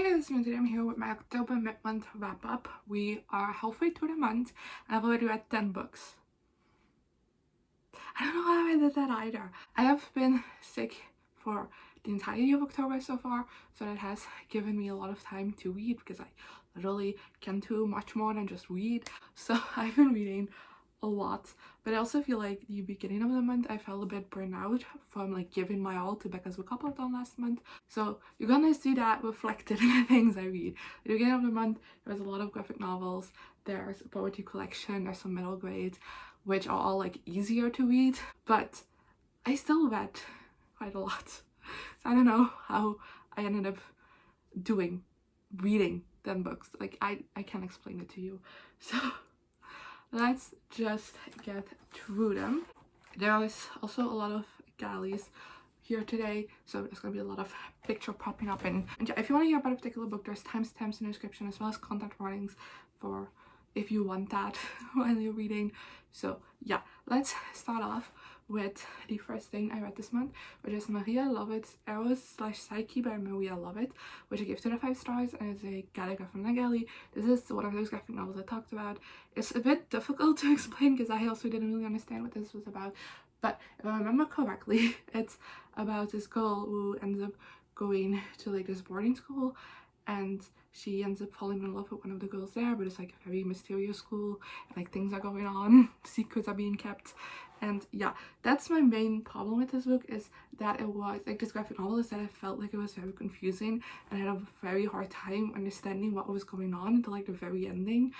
guys, today I'm here with my October mid-month wrap-up. We are halfway through the month and I've already read 10 books. I don't know how I did that either. I have been sick for the entirety of October so far, so that has given me a lot of time to read because I literally can't do much more than just read. So I've been reading a lot, but I also feel like the beginning of the month I felt a bit burnt out from like giving my all to Becca's book couple done last month. So you're gonna see that reflected in the things I read. At the beginning of the month there's a lot of graphic novels, there's a poetry collection, there's some middle grades which are all like easier to read, but I still read quite a lot. So I don't know how I ended up reading 10 books. Like I can't explain it to you. So let's just get through them. There is also a lot of galleys here today, so there's gonna be a lot of picture popping up in. And yeah, if you want to hear about a particular book, there's timestamps in the description as well as content warnings for if you want that while you're reading. So yeah, let's start off with the first thing I read this month, which is Maria Llovet's Eros/Psyche by Maria Llovet, which I gave 2 out of 5 stars, and it's a Gallagher from Nagali. This is one of those graphic novels I talked about. It's a bit difficult to explain because I also didn't really understand what this was about, but if I remember correctly, it's about this girl who ends up going to like this boarding school, and she ends up falling in love with one of the girls there, but it's like a very mysterious school, and like things are going on, secrets are being kept. And yeah, that's my main problem with this book, is that it was like this graphic novel, is that I felt like it was very confusing and I had a very hard time understanding what was going on until like the very ending.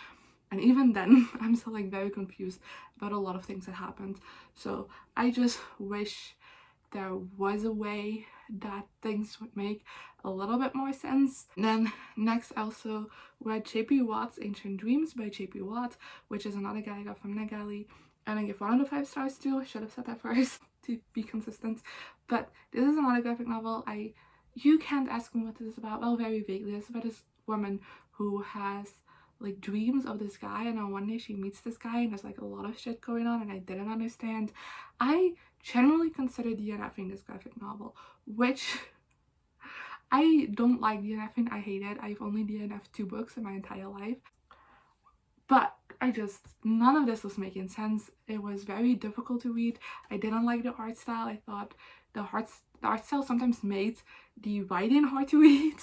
And even then I'm still like very confused about a lot of things that happened. So I just wish there was a way that things would make a little bit more sense. And then next I also read J.P. Watt's Ancient Dreams by J.P. Watt, which is another guy I got from Nagali, and I give 1 out of 5 stars too. I should have said that first to be consistent. But this is another graphic novel. You can't ask me what this is about. Well, very vaguely. It's about this woman who has like dreams of this guy, and on one day she meets this guy and there's like a lot of shit going on and I didn't understand. I generally consider DNFing this graphic novel, which I don't like DNFing. I hate it. I've only DNF'd 2 books in my entire life, but none of this was making sense. It was very difficult to read. I didn't like the art style. I thought the art style sometimes made the writing hard to read,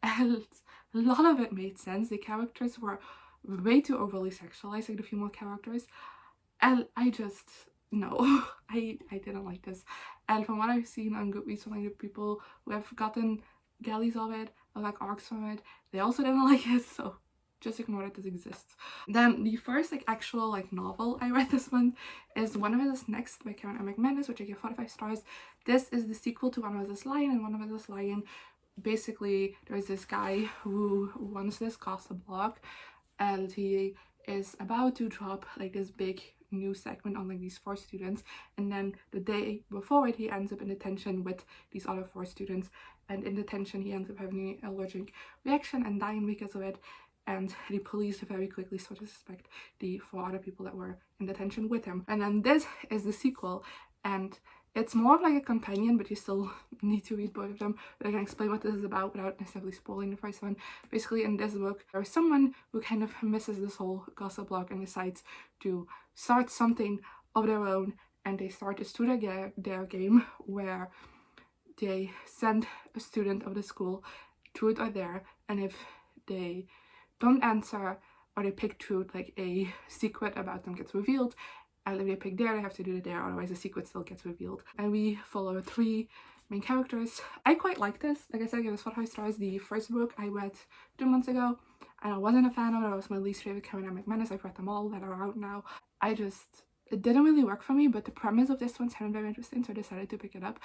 and a lot of it made sense. The characters were way too overly sexualized, like the female characters, and I didn't like this. And from what I've seen on Goodreads from like the people who have gotten galleys of it or like arcs from it, they also didn't like it, so just ignore that this exists. Then the first like actual like novel I read this month is One of Us Is Next by Karen and McManus, which I give 4 out of 5 stars. This is the sequel to One of Us Is Lying, and One of Us Is Lying, basically there's this guy who runs this gossip blog, and he is about to drop like this big new segment on like these 4 students, and then the day before it he ends up in detention with these other 4 students, and in detention he ends up having an allergic reaction and dying because of it. And the police very quickly start to suspect the 4 other people that were in detention with him. And then this is the sequel, and it's more of like a companion, but you still need to read both of them. But I can explain what this is about without necessarily spoiling the first one. Basically, in this book, there's someone who kind of misses this whole gossip blog and decides to start something of their own, and they start this truth or dare game where they send a student of the school truth or dare, and if they don't answer or they pick truth, like a secret about them gets revealed, and if they pick dare they have to do the dare, otherwise the secret still gets revealed. And we follow 3 main characters. I quite like this. Like I said, I gave this 4 out of 5 stars. The first book I read 2 months ago and I wasn't a fan of it. It was my least favorite Karen and McManus. I've read them all that are out now. It didn't really work for me, but the premise of this one sounded very interesting, so I decided to pick it up.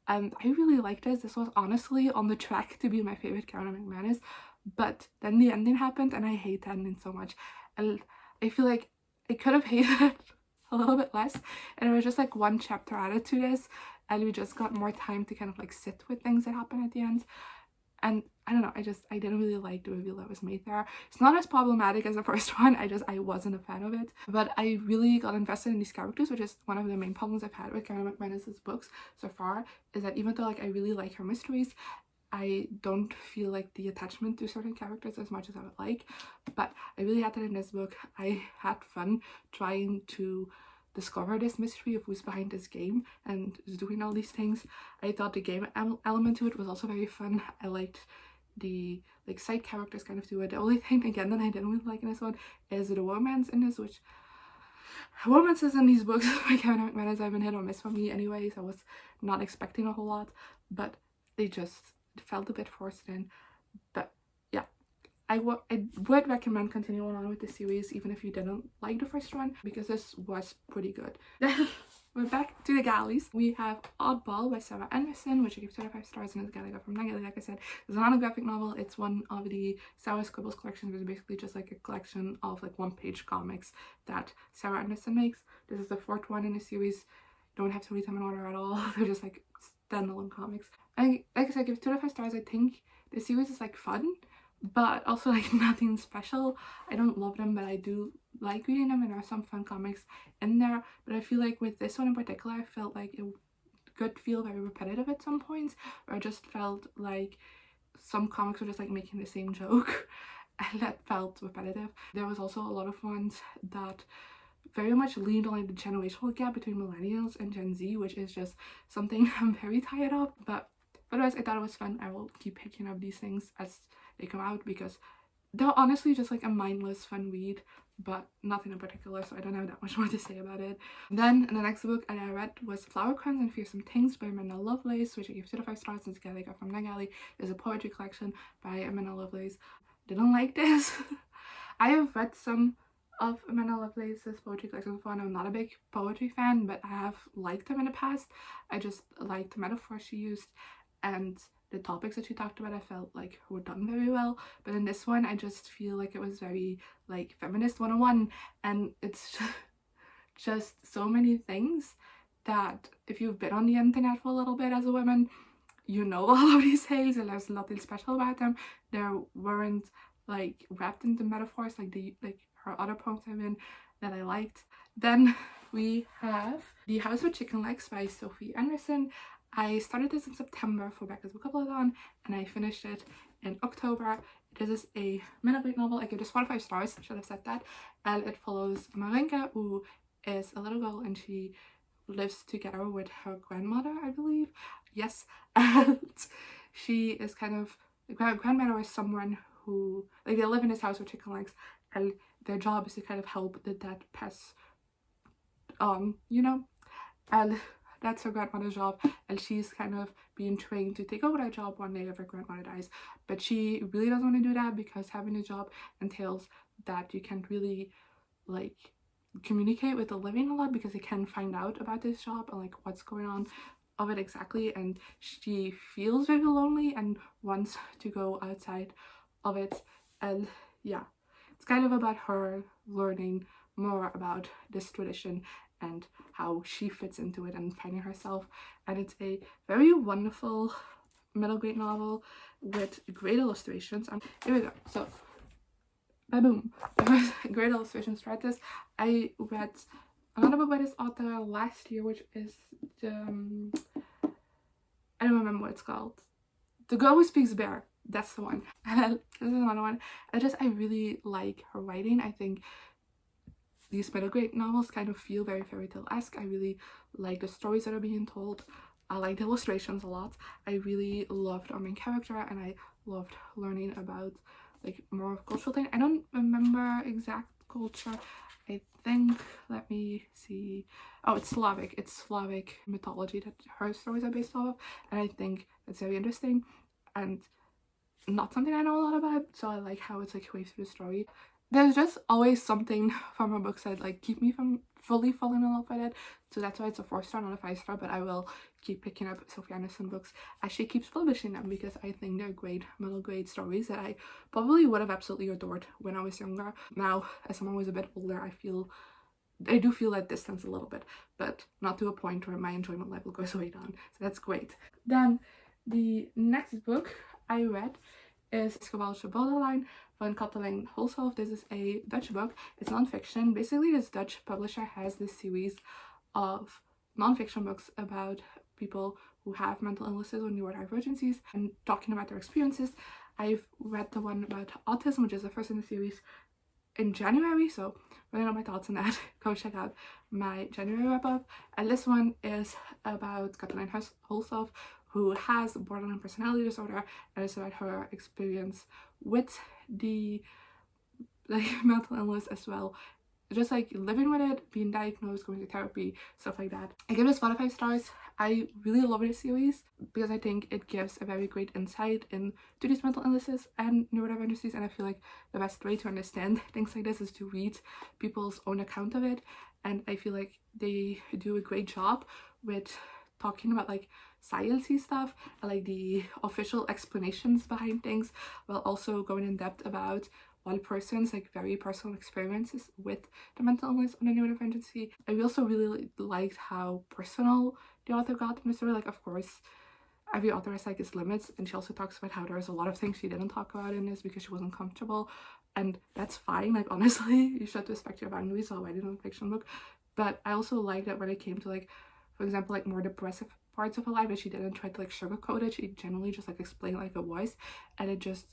And I really liked this. This was honestly on the track to be my favorite Karen and McManus. But then the ending happened and I hate the ending so much, and I feel like I could have hated it a little bit less, and it was just like 1 chapter added to this, and we just got more time to kind of like sit with things that happen at the end. And I don't know, I didn't really like the reveal that was made there. It's not as problematic as the first one. I wasn't a fan of it, but I really got invested in these characters, which is one of the main problems I've had with Karen McManus's books so far, is that even though like I really like her mysteries, I don't feel like the attachment to certain characters as much as I would like, but I really had that in this book. I had fun trying to discover this mystery of who's behind this game and is doing all these things. I thought the game element to it was also very fun. I liked the like side characters kind of do it. The only thing again that I didn't really like in this one is the romance in this, which romances in these books by Kathelijn McManus have been hit or miss for me anyways. I was not expecting a whole lot, but they just felt a bit forced in. But yeah, I would recommend continuing on with the series even if you didn't like the first one, because this was pretty good. Then we're back to the galleys. We have Oddball by Sarah Andersen, which I give 2 out of 5 stars, and is Gevalletje from Nageli. Like I said, it's an autographic novel. It's one of the Sarah Scribbles collections, which is basically just like a collection of like one-page comics that Sarah Andersen makes. This is the 4th one in the series. You don't have to read them in order at all. They're just like standalone comics. And like I said, I give 2 out of 5 stars. I think the series is like fun, but also like nothing special. I don't love them, but I do like reading them, and there are some fun comics in there. But I feel like with this one in particular, I felt like it could feel very repetitive at some points, or I just felt like some comics were just like making the same joke and that felt repetitive. There was also a lot of ones that very much leaned on like the generational gap between millennials and Gen Z, which is just something I'm very tired of. But otherwise, I thought it was fun. I will keep picking up these things as they come out because they're honestly just like a mindless fun read, but nothing in particular, so I don't have that much more to say about it. Then the next book that I read was Crowns and Fearsome Things by Amanda Lovelace, which I gave 2 out of 5 stars, since Gevalletje from Nageli is a poetry collection by Amanda Lovelace. Didn't like this. I have read some of Amanda Lovelace's poetry collection before, and I'm not a big poetry fan, but I have liked them in the past. I just liked the metaphors she used, and the topics that she talked about I felt like were done very well. But in this one, I just feel like it was very like feminist 101, and it's just so many things that if you've been on the internet for a little bit as a woman, you know all of these things, and there's nothing special about them. There weren't like wrapped into metaphors like her other poems I've been that I liked. Then we have The House with Chicken Legs by Sophie Andersen. I started this in September for Becca's Book-a-thon, and I finished it in October. This is a middle grade novel. I give this 1 out of 5 stars, I should have said that. And it follows Marinka, who is a little girl, and she lives together with her grandmother, I believe. Yes. And she is kind of, the grandmother is someone who, like, they live in this house with chicken legs, and their job is to kind of help the dead pass on, you know? And that's her grandmother's job, and she's kind of being trained to take over that job one day if her grandmother dies. But she really doesn't want to do that because having a job entails that you can't really like communicate with the living a lot, because they can find out about this job and like what's going on of it exactly. And she feels very lonely and wants to go outside of it. And yeah, it's kind of about her learning more about this tradition and how she fits into it and finding herself. And it's a very wonderful middle grade novel with great illustrations. And here we go. So, boom. Great illustrations throughout this. I read another book by this author last year, which is the I don't remember what it's called. The Girl Who Speaks Bear. That's the one. And this is another one. I really like her writing. I think these middle grade novels kind of feel very fairy tale-esque. I really like the stories that are being told. I like the illustrations a lot. I really loved our main character, and I loved learning about like more of cultural thing. I don't remember exact culture. I think, let me see. Oh, it's Slavic. It's Slavic mythology that her stories are based off of, and I think that's very interesting and not something I know a lot about. So I like how it's like waves through the story. There's just always something from her books that like keep me from fully falling in love with it, so that's why it's a 4-star, not a 5-star. But I will keep picking up Sophie Andersen books as she keeps publishing them, because I think they're great middle grade stories that I probably would have absolutely adored when I was younger. Now, as someone who's a bit older, I do feel that distance a little bit, but not to a point where my enjoyment level goes way down, so that's great. Then the next book I read is Gevalletje Borderline by Kathelijn Hulshof. This is a Dutch book. It's non-fiction. Basically, this Dutch publisher has this series of non-fiction books about people who have mental illnesses or neurodivergencies and talking about their experiences. I've read the one about autism, which is the first in the series, in January, so when I know my thoughts on that, go check out my January wrap-up. And this one is about Kathelijn Hulshof, who has borderline personality disorder, and it's about her experience with the mental illness as well, just like living with it, being diagnosed, going to therapy, stuff like that. I give this 4 out of 5 stars. I really love this series because I think it gives a very great insight into these mental illnesses and neurodivergencies, and I feel like the best way to understand things like this is to read people's own account of it, and I feel like they do a great job with talking about like sciencey stuff and like the official explanations behind things, while also going in depth about one person's like very personal experiences with the mental illness and the neurodivergency. I also really liked how personal the author got in the story. Like, of course, every author has like its limits, and she also talks about how there's a lot of things she didn't talk about in this because she wasn't comfortable, and that's fine. Like, honestly, you should respect your boundaries while writing a non-fiction book. But I also liked that when it came to like, for example, like more depressive parts of her life, that she didn't try to like sugarcoat it. She generally just like explained like it was, and it just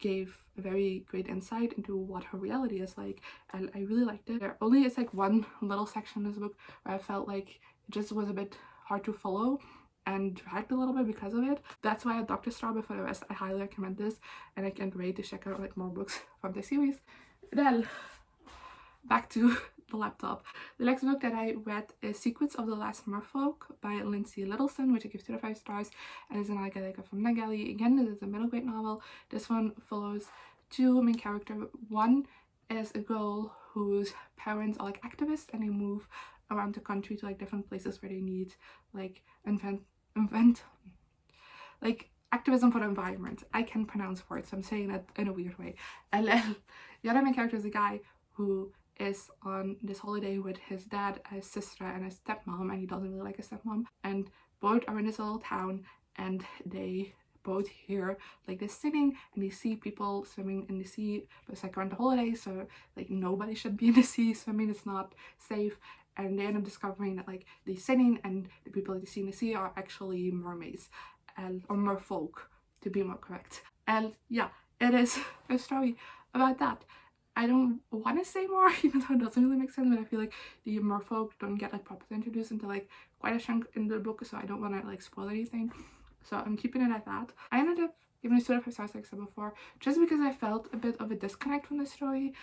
gave a very great insight into what her reality is like, and I really liked it. There only is like one little section in this book where I felt like it just was a bit hard to follow and dragged a little bit because of it. That's why I Dr. Star, but for the rest I highly recommend this, and I can't wait to check out like more books from the series. Then back to the laptop. The next book that I read is Secrets of the Last Merfolk by Lindsay Littleson, which I give 2 out of 5 stars, and is an Alcoholic from Gevalletje. Again, this is a middle grade novel. This one follows 2 main characters. One is a girl whose parents are like activists, and they move around the country to like different places where they need like like activism for the environment. I can pronounce words, so I'm saying it in a weird way. And then the other main character is a guy who is on this holiday with his dad, his sister, and his stepmom, and he doesn't really like his stepmom, and both are in this little town, and they both hear like this singing, and they see people swimming in the sea, but it's like around the holiday, so like nobody should be in the sea swimming, it's not safe, and they end up discovering that like the singing and the people that they see in the sea are actually mermaids, or merfolk to be more correct. And yeah, it is a story about that. I don't want to say more, even though it doesn't really make sense, but I feel like the merfolk don't get like properly introduced until like quite a chunk in the book, so I don't want to like spoil anything, so I'm keeping it at that. I ended up giving it 2 out of 5 stars, like I said before, just because I felt a bit of a disconnect from the story.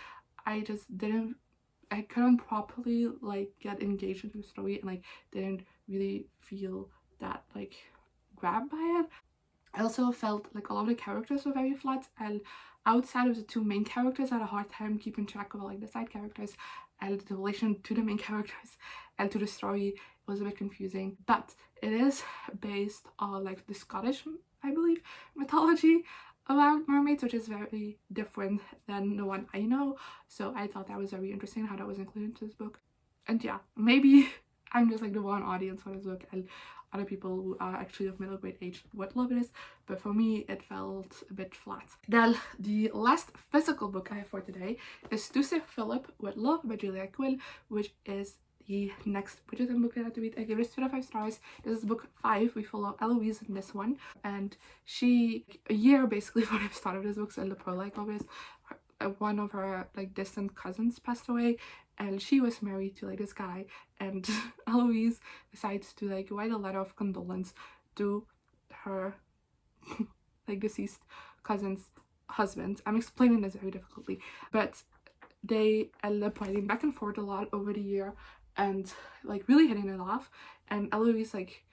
I couldn't properly like get engaged into the story, and like didn't really feel that like grabbed by it. I also felt like all of the characters were very flat, and outside of the 2 main characters I had a hard time keeping track of like the side characters, and the relation to the main characters and to the story was a bit confusing. But it is based on like the Scottish, I believe, mythology around mermaids, which is very different than the one I know, so I thought that was very interesting how that was included into this book. And yeah, maybe I'm just like the one audience for this book, and other people who are actually of middle grade age would love this, but for me it felt a bit flat. Then the last physical book I have for today is To Sir Phillip with Love by Julia Quinn, which is the next Bridgerton book that I had to read. I gave this 2 out of 5 stars. This is book 5. We follow Eloise in this one, and she, a year basically before the start of this book, so in the prologue of this, one of her like distant cousins passed away, and she was married to like this guy, and Eloise decides to like write a letter of condolence to her like deceased cousin's husband. I'm explaining this very difficultly, but they end up writing back and forth a lot over the year and like really hitting it off, and Eloise like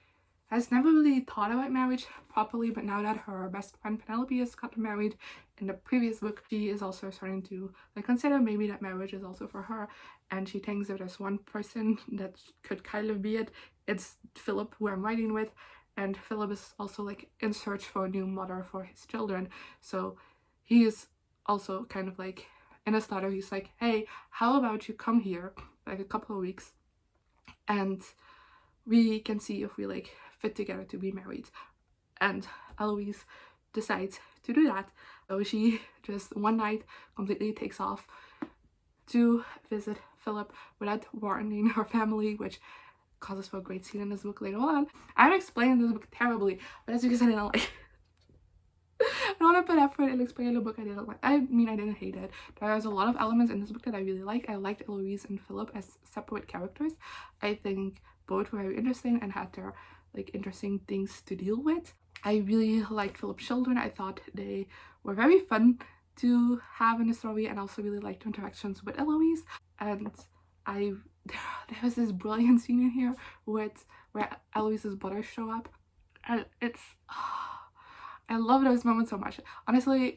has never really thought about marriage properly, but now that her best friend Penelope has gotten married in the previous book, she is also starting to like consider maybe that marriage is also for her, and she thinks if there's one person that could kind of be it, it's Philip, who I'm writing with, and Philip is also like in search for a new mother for his children, so he is also kind of like in his letter he's like, hey, how about you come here like a couple of weeks and we can see if we like fit together to be married. And Eloise decides to do that, so she just one night completely takes off to visit Philip without warning her family, which causes for a great scene in this book later on. I'm explaining this book terribly, but that's because I didn't like I don't want to put effort in explaining a book I didn't like. I mean, I didn't hate it. There's a lot of elements in this book that I really like. I liked Eloise and Philip as separate characters. I think both were very interesting and had their like interesting things to deal with. I really liked Philip's children. I thought they were very fun to have in the story, and also really liked interactions with Eloise. And there was this brilliant scene in here where Eloise's brothers show up, and it's I love those moments so much. Honestly,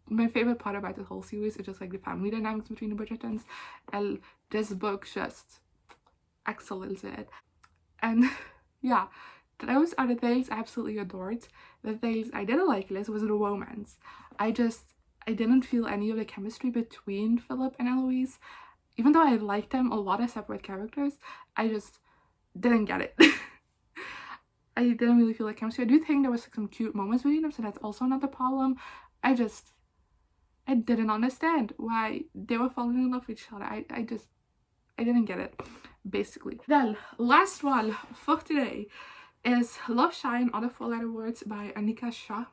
my favorite part about the whole series is just like the family dynamics between the Bridgertons, and this book just excels in it. And yeah, those are the things I absolutely adored. The things I didn't like was the romance. I didn't feel any of the chemistry between Philip and Eloise. Even though I liked them a lot as separate characters, I just didn't get it. I didn't really feel like chemistry. I do think there was like some cute moments between them, so that's also another problem. I didn't understand why they were falling in love with each other. I didn't get it, basically. Then, last one for today is Love, Shine, Other Four-Letter Words by Annika Sharma.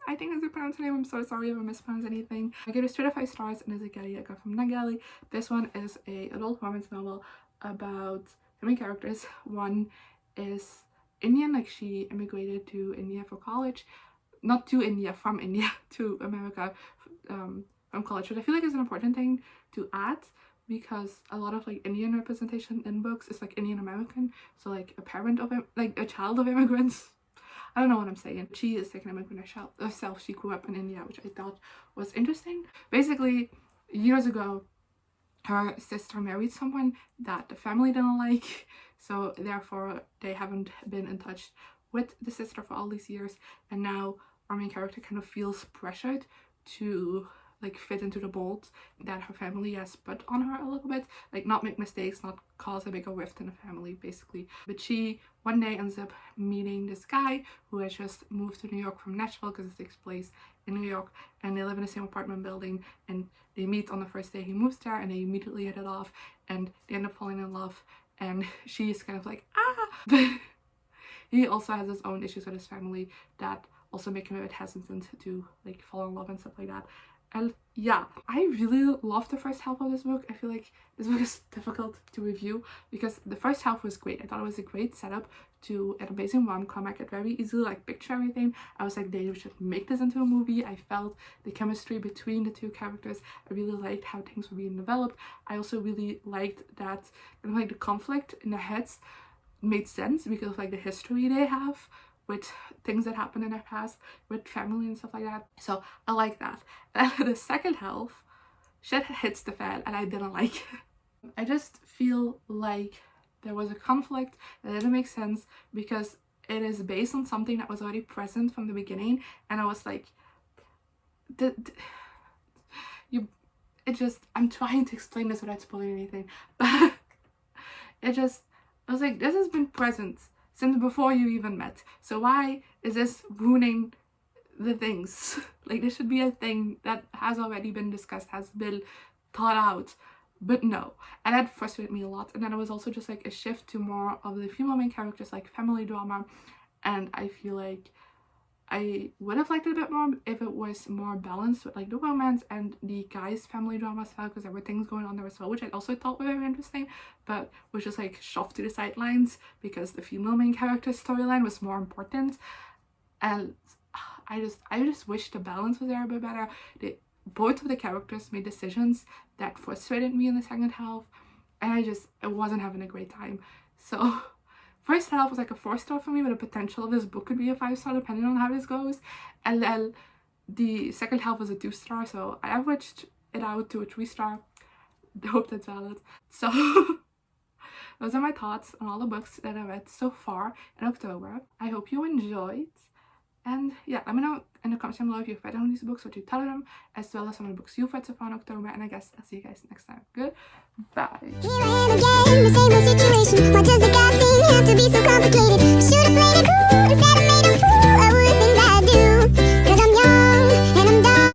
I think that's the pronounced name. I'm so sorry if I mispronounced anything. I gave it 3 out of 5 stars, and it's a Gevalletje I got from Nageli. This one is a adult romance novel about the main characters. One is Indian, like she immigrated to India for college. Not to India, from India to America from college. But I feel like it's an important thing to add, because a lot of like Indian representation in books is like Indian American. So like a parent of like a child of immigrants. I don't know what I'm saying. She is like an immigrant herself. She grew up in India, which I thought was interesting. Basically, years ago, her sister married someone that the family didn't like, so therefore they haven't been in touch with the sister for all these years, and now our main character kind of feels pressured to like fit into the mold that her family has put on her a little bit, like not make mistakes, not cause a bigger rift in the family, basically. But she one day ends up meeting this guy who has just moved to New York from Nashville, because it takes place in New York, and they live in the same apartment building, and they meet on the first day he moves there, and they immediately hit it off, and they end up falling in love, and she's kind of like, but he also has his own issues with his family that also make him a bit hesitant to like fall in love and stuff like that. And yeah, I really love the first half of this book. I feel like this book is difficult to review because the first half was great. I thought it was a great setup to an amazing rom-com. I could very easily like picture everything. I was like, they should make this into a movie. I felt the chemistry between the two characters. I really liked how things were being developed. I also really liked that kind of like the conflict in their heads made sense because of like the history they have with things that happened in their past with family and stuff like that. So I like that. And the second half, shit hits the fan and I didn't like it. I just feel like there was a conflict that didn't make sense because it is based on something that was already present from the beginning, and I was like, I'm trying to explain this without spoiling anything, but I was like, this has been present since before you even met, so why is this ruining the things? Like, this should be a thing that has already been discussed, has been thought out, but no. And that frustrated me a lot. And then it was also just like a shift to more of the female main characters, like family drama, and I feel like I would have liked it a bit more if it was more balanced with like the romance and the guys' family drama as well, because there were things going on there as well, which I also thought were very interesting, but was just like shoved to the sidelines because the female main character's storyline was more important. And I just wish the balance was there a bit better. Both of the characters made decisions that frustrated me in the second half, and I wasn't having a great time. So first half was like a 4-star for me, with the potential of this book could be a 5-star depending on how this goes. And then the second half was a 2-star, so I averaged it out to a 3-star. I hope that's valid. So those are my thoughts on all the books that I read so far in October. I hope you enjoyed. And yeah, let me know in the comments down below if you've read any of these books, what you thought of them, as well as some of the books you've read so far in October. And I guess I'll see you guys next time. Goodbye.